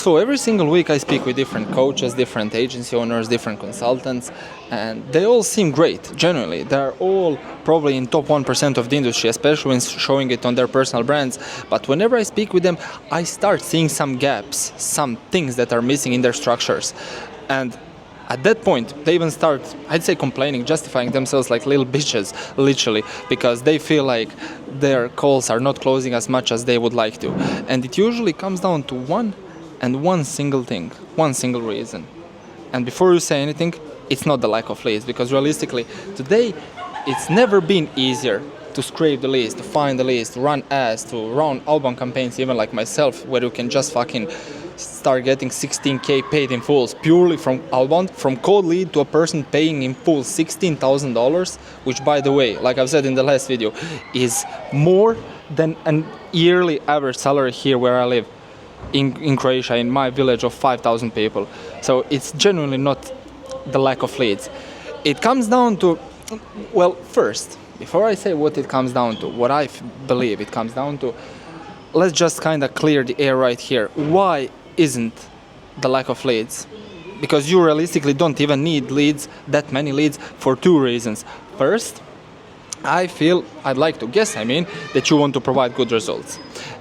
So every single week I speak with different coaches, different agency owners, different consultants, and they all seem great, genuinely. They're all probably in top 1% of the industry, especially when showing it on their personal brands. But whenever I speak with them, I start seeing some gaps, some things that are missing in their structures. And at that point, they even start, I'd say, complaining, justifying themselves like little bitches, literally, because they feel like their calls are not closing as much as they would like to. And it usually comes down to one single thing, one single reason. And before you say anything, it's not the lack of leads, because realistically, today, it's never been easier to scrape the leads, to find the leads, to run ads, to run outbound campaigns, even like myself, where you can just fucking start getting 16K paid in fulls purely from outbound, from cold lead to a person paying in full $16,000, which, by the way, like I've said in the last video, is more than an yearly average salary here where I live in Croatia, in my village of 5,000 people. So it's genuinely not the lack of leads. It comes down to, well, first, before I say what it comes down to, what I believe it comes down to, let's just kind of clear the air right here. Why isn't the lack of leads? Because you realistically don't even need leads, that many leads, for two reasons. First, I'd like to guess, that you want to provide good results.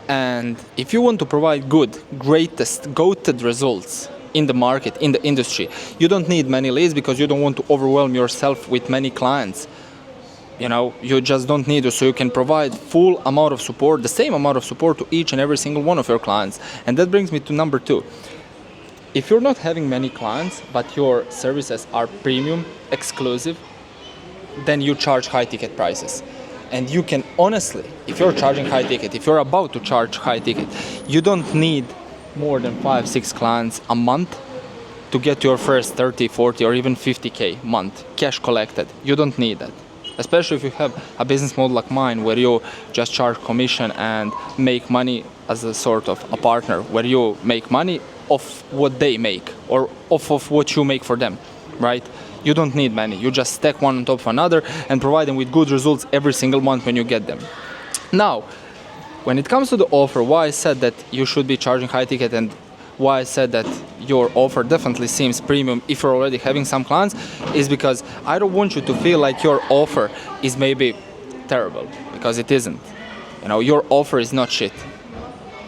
And if you want to provide good, greatest, goated results in the market, in the industry, you don't need many leads because you don't want to overwhelm yourself with many clients. You just don't need to, so you can provide full amount of support, the same amount of support to each and every single one of your clients. And that brings me to number two. If you're not having many clients, but your services are premium, exclusive, then you charge high ticket prices. And you can honestly, if you're charging high ticket, if you're about to charge high ticket, you don't need more than 5-6 clients a month to get your first 30, 40 or even 50K month cash collected. You don't need that. Especially if you have a business model like mine where you just charge commission and make money as a sort of a partner, where you make money off what they make or off of what you make for them, right? You don't need many. You just stack one on top of another and provide them with good results every single month when you get them. Now, when it comes to the offer, why I said that you should be charging high ticket and why I said that your offer definitely seems premium if you're already having some clients is because I don't want you to feel like your offer is maybe terrible, because it isn't. Your offer is not shit.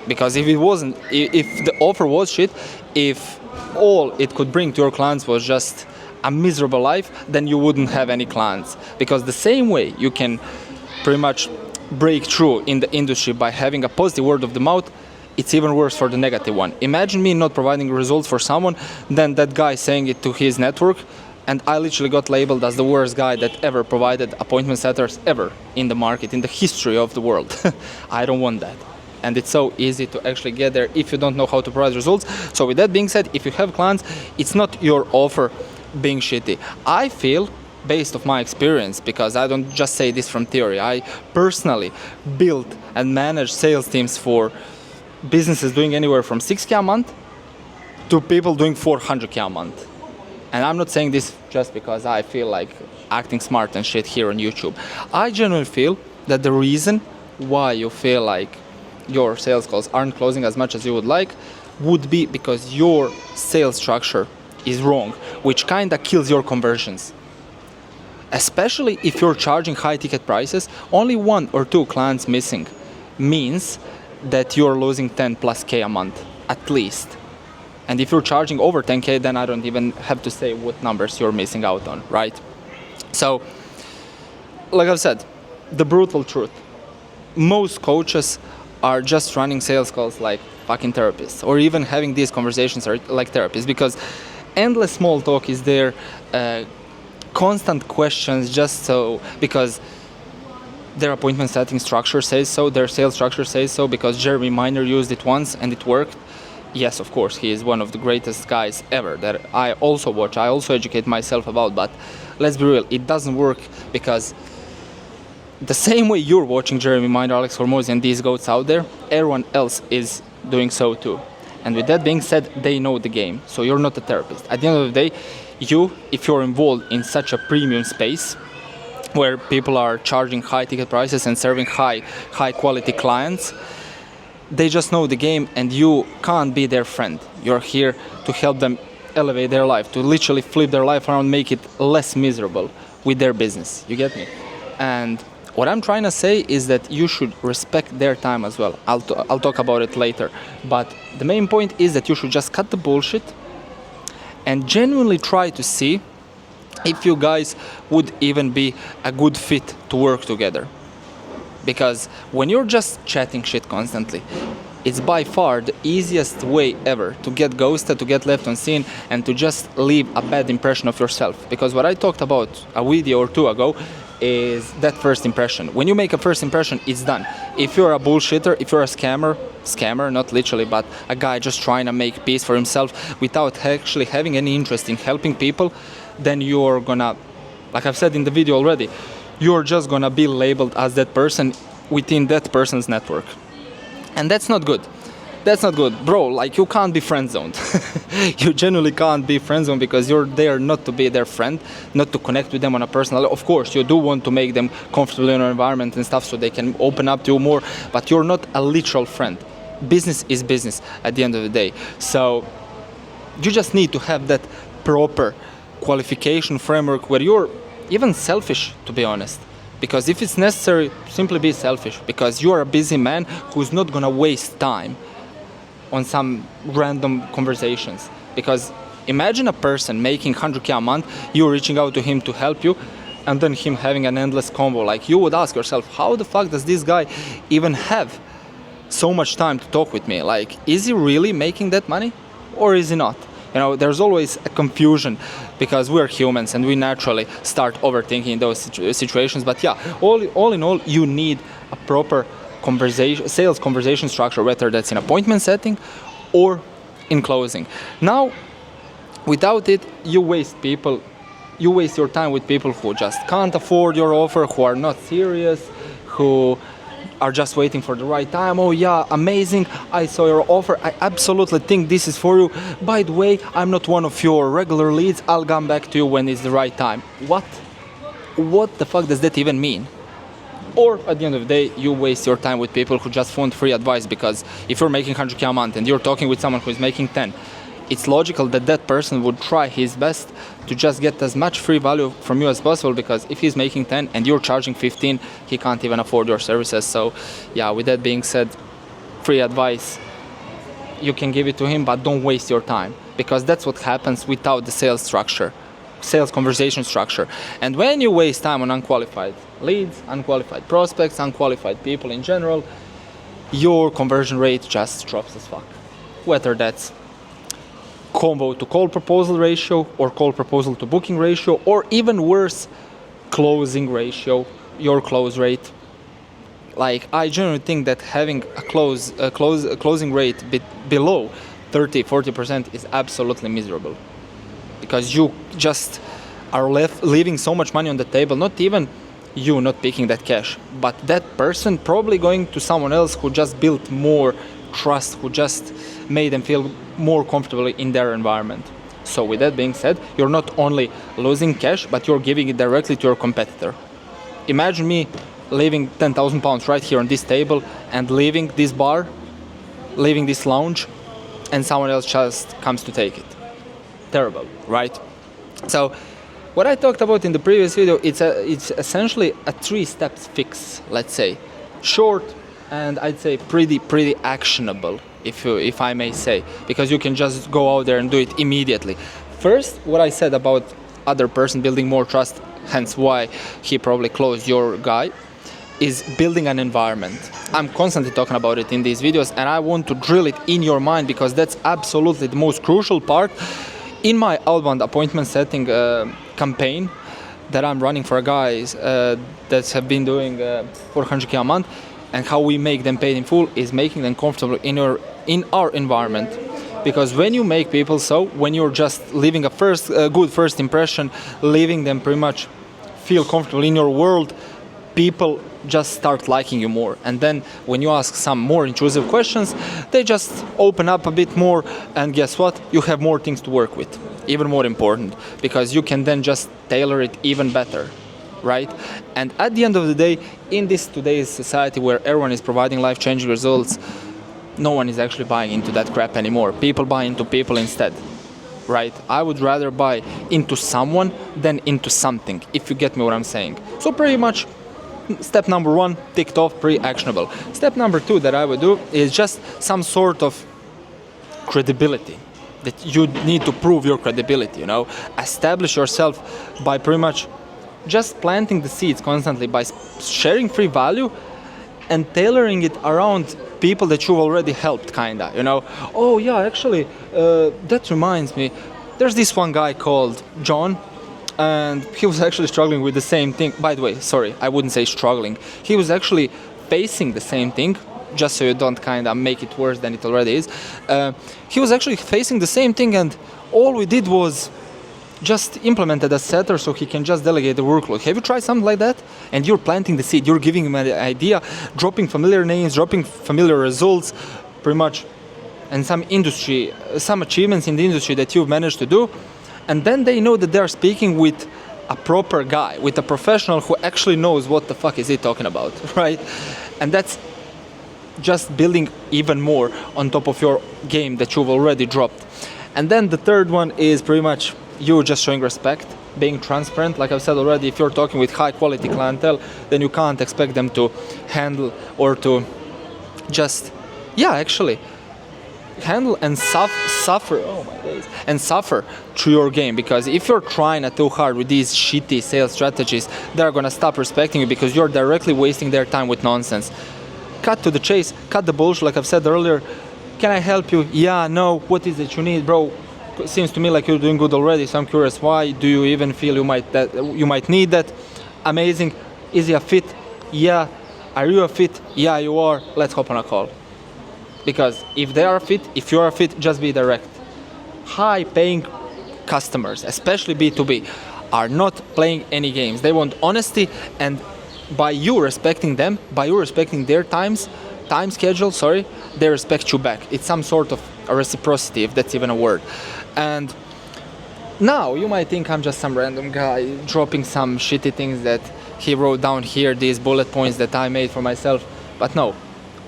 Because if the offer was shit, if all it could bring to your clients was just a miserable life, then you wouldn't have any clients. Because the same way you can pretty much break through in the industry by having a positive word of the mouth, it's even worse for the negative one. Imagine me not providing results for someone, then that guy saying it to his network, and I literally got labeled as the worst guy that ever provided appointment setters ever in the market, in the history of the world. I don't want that. And it's so easy to actually get there if you don't know how to provide results. So with that being said, if you have clients, it's not your offer being shitty. I feel, based off my experience, because I don't just say this from theory, I personally built and managed sales teams for businesses doing anywhere from 6K a month to people doing 400K a month. And I'm not saying this just because I feel like acting smart and shit here on YouTube. I genuinely feel that the reason why you feel like your sales calls aren't closing as much as you would like would be because your sales structure is wrong, which kind of kills your conversions. Especially if you're charging high ticket prices, only 1 or 2 clients missing means that you're losing 10 plus K a month, at least. And if you're charging over 10K, then I don't even have to say what numbers you're missing out on, right? So, like I've said, the brutal truth. Most coaches are just running sales calls like fucking therapists, or even having these conversations are like therapists, because endless small talk is there, constant questions just so because their appointment setting structure says so, their sales structure says so, because Jeremy Miner used it once and it worked. Yes, of course, he is one of the greatest guys ever that I also watch, I also educate myself about, but let's be real, it doesn't work because the same way you're watching Jeremy Miner, Alex Hormozi and these goats out there, everyone else is doing so too. And with that being said, they know the game, so you're not a therapist. At the end of the day, if you're involved in such a premium space, where people are charging high ticket prices and serving high quality clients, they just know the game and you can't be their friend. You're here to help them elevate their life, to literally flip their life around, make it less miserable with their business. You get me? And what I'm trying to say is that you should respect their time as well. I'll talk about it later. But the main point is that you should just cut the bullshit and genuinely try to see if you guys would even be a good fit to work together. Because when you're just chatting shit constantly, it's by far the easiest way ever to get ghosted, to get left unseen, and to just leave a bad impression of yourself. Because what I talked about a video or two ago is that first impression. When you make a first impression, it's done. If you're a bullshitter, if you're a scammer, not literally, but a guy just trying to make peace for himself without actually having any interest in helping people, then you're gonna, like I've said in the video already, you're just gonna be labeled as that person within that person's network. And that's not good. That's not good. Bro, like, you can't be friend zoned. You genuinely can't be friend zoned because you're there not to be their friend, not to connect with them on a personal level. Of course, you do want to make them comfortable in your environment and stuff so they can open up to you more, but you're not a literal friend. Business is business at the end of the day. So you just need to have that proper qualification framework where you're even selfish, to be honest. Because if it's necessary, simply be selfish, because you're a busy man who's not gonna waste time on some random conversations. Because imagine a person making 100K a month, you reaching out to him to help you, and then him having an endless combo. Like, you would ask yourself, how the fuck does this guy even have so much time to talk with me? Like, is he really making that money or is he not? You know, there's always a confusion because we're humans and we naturally start overthinking those situations. But yeah, all in all, you need a proper sales conversation structure, whether that's in appointment setting or in closing. Now, without it, you waste your time with people who just can't afford your offer, who are not serious, who are just waiting for the right time. Oh yeah, amazing, I saw your offer, I absolutely think this is for you. By the way, I'm not one of your regular leads, I'll come back to you when it's the right time. What the fuck does that even mean? Or at the end of the day, you waste your time with people who just want free advice, because if you're making 100K a month and you're talking with someone who's making 10, it's logical that that person would try his best to just get as much free value from you as possible, because if he's making 10 and you're charging 15, he can't even afford your services. So yeah, with that being said, free advice, you can give it to him, but don't waste your time, because that's what happens without the sales conversation structure. And when you waste time on unqualified leads, unqualified prospects, unqualified people in general, your conversion rate just drops as fuck. Whether that's combo to call proposal ratio or call proposal to booking ratio, or even worse, closing ratio, your close rate. Like, I generally think that having a closing rate below 30-40% is absolutely miserable, because you just are leaving so much money on the table, not even you not picking that cash, but that person probably going to someone else who just built more trust, who just made them feel more comfortably in their environment. So with that being said, you're not only losing cash, but you're giving it directly to your competitor. Imagine me leaving 10,000 pounds right here on this table and leaving this bar, leaving this lounge, and someone else just comes to take it. Terrible, right? So what I talked about in the previous video, it's essentially a 3-step fix, let's say. Short, and I'd say pretty actionable, if I may say, because you can just go out there and do it immediately. First, what I said about other person building more trust, hence why he probably closed your guy, is building an environment. I'm constantly talking about it in these videos, and I want to drill it in your mind, because that's absolutely the most crucial part. In my outbound appointment setting campaign that I'm running for guys that have been doing 400K a month, and how we make them paid in full is making them comfortable in our environment. Because when you make people when you're just leaving a good first impression, leaving them pretty much feel comfortable in your world, people just start liking you more. And then when you ask some more intrusive questions, they just open up a bit more, and guess what? You have more things to work with. Even more important, because you can then just tailor it even better, right? And at the end of the day, in this today's society where everyone is providing life-changing results, no one is actually buying into that crap anymore. People buy into people instead, right? I would rather buy into someone than into something, if you get me what I'm saying. So pretty much step number 1 ticked off, pretty actionable. Step number 2 that I would do is just some sort of credibility, that you need to prove your credibility, you know, establish yourself by pretty much just planting the seeds constantly, by sharing free value and tailoring it around people that you've already helped, kinda, you know. Oh yeah, actually, that reminds me, there's this one guy called John, and he was actually struggling with the same thing. By the way, sorry, I wouldn't say struggling. He was actually facing the same thing, just so you don't kind of make it worse than it already is. He was actually facing the same thing, and all we did was just implemented a setter so he can just delegate the workload. Have you tried something like that? And you're planting the seed, you're giving him an idea, dropping familiar names, dropping familiar results, pretty much, and some achievements in the industry that you've managed to do. And then they know that they're speaking with a proper guy, with a professional who actually knows what the fuck is he talking about, right? And that's just building even more on top of your game that you've already dropped. And then the third one is pretty much you just showing respect, being transparent. Like I've said already, if you're talking with high quality clientele, then you can't expect them to handle or to just, handle and suffer through your game. Because if you're trying too hard with these shitty sales strategies, they're gonna stop respecting you because you're directly wasting their time with nonsense. Cut to the chase, cut the bullshit. Like I've said earlier, can I help you? Yeah, no, what is it you need, bro? Seems to me like you're doing good already, so I'm curious, why do you even feel you might need that? Amazing. Is he a fit? Yeah. Are you a fit? Yeah, you are. Let's hop on a call. Because if they are a fit, if you're a fit, just be direct. High paying customers, especially B2B, are not playing any games. They want honesty, and by you respecting them, by you respecting their time schedule, they respect you back. It's some sort of a reciprocity, if that's even a word. And now you might think I'm just some random guy dropping some shitty things that he wrote down here, these bullet points that I made for myself. But no,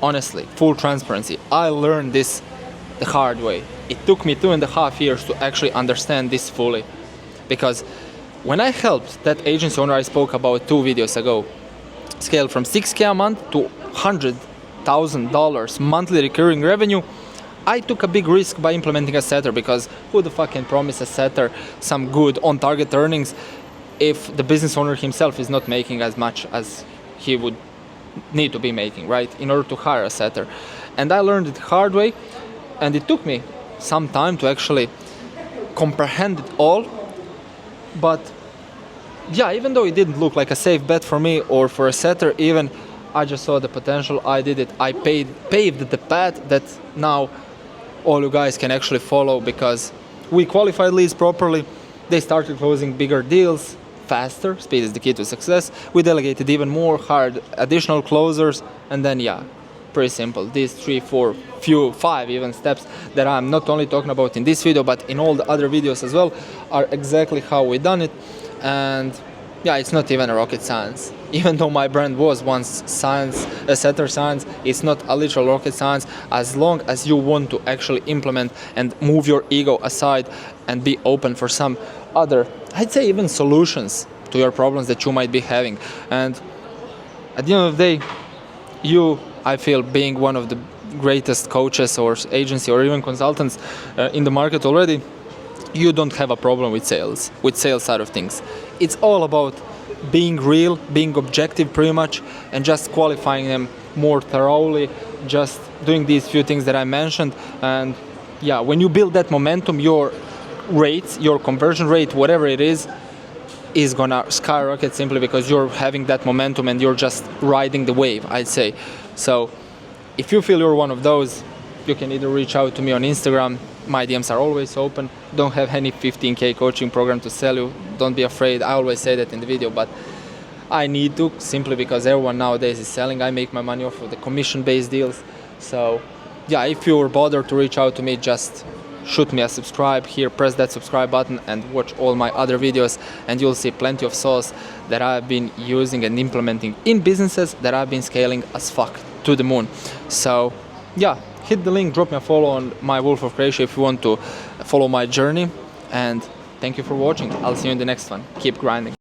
honestly, full transparency, I learned this the hard way. It took me 2.5 years to actually understand this fully. Because when I helped that agency owner I spoke about 2 videos ago scale from $6,000 a month to $100,000 monthly recurring revenue, I took a big risk by implementing a setter, because who the fuck can promise a setter some good on-target earnings if the business owner himself is not making as much as he would need to be making, right, in order to hire a setter. And I learned it the hard way, and it took me some time to actually comprehend it all. But yeah, even though it didn't look like a safe bet for me or for a setter even, I just saw the potential, I did it, I paved the path that now all you guys can actually follow, because we qualified leads properly, they started closing bigger deals faster, speed is the key to success, we delegated even more, hired additional closers, and then pretty simple, these 3, 4, 5 even steps that I'm not only talking about in this video but in all the other videos as well are exactly how we done it. And it's not even a rocket science. Even though my brand was once setter science, it's not a literal rocket science, as long as you want to actually implement and move your ego aside and be open for some other, I'd say even solutions to your problems that you might be having. And at the end of the day, I feel, being one of the greatest coaches or agency or even consultants in the market already, you don't have a problem with sales side of things. It's all about being real, being objective pretty much, and just qualifying them more thoroughly, just doing these few things that I mentioned. And when you build that momentum, your rates, your conversion rate, whatever it is gonna skyrocket, simply because you're having that momentum and you're just riding the wave, I'd say. So if you feel you're one of those, you can either reach out to me on Instagram. My DMs are always open. Don't have any 15K coaching program to sell you. Don't be afraid. I always say that in the video, but I need to, simply because everyone nowadays is selling. I make my money off of the commission-based deals. So if you're bothered to reach out to me, just shoot me a subscribe here, press that subscribe button and watch all my other videos, and you'll see plenty of sauce that I've been using and implementing in businesses that I've been scaling as fuck to the moon. So hit the link, drop me a follow on my Wolf of Croatia if you want to follow my journey. And thank you for watching. I'll see you in the next one. Keep grinding.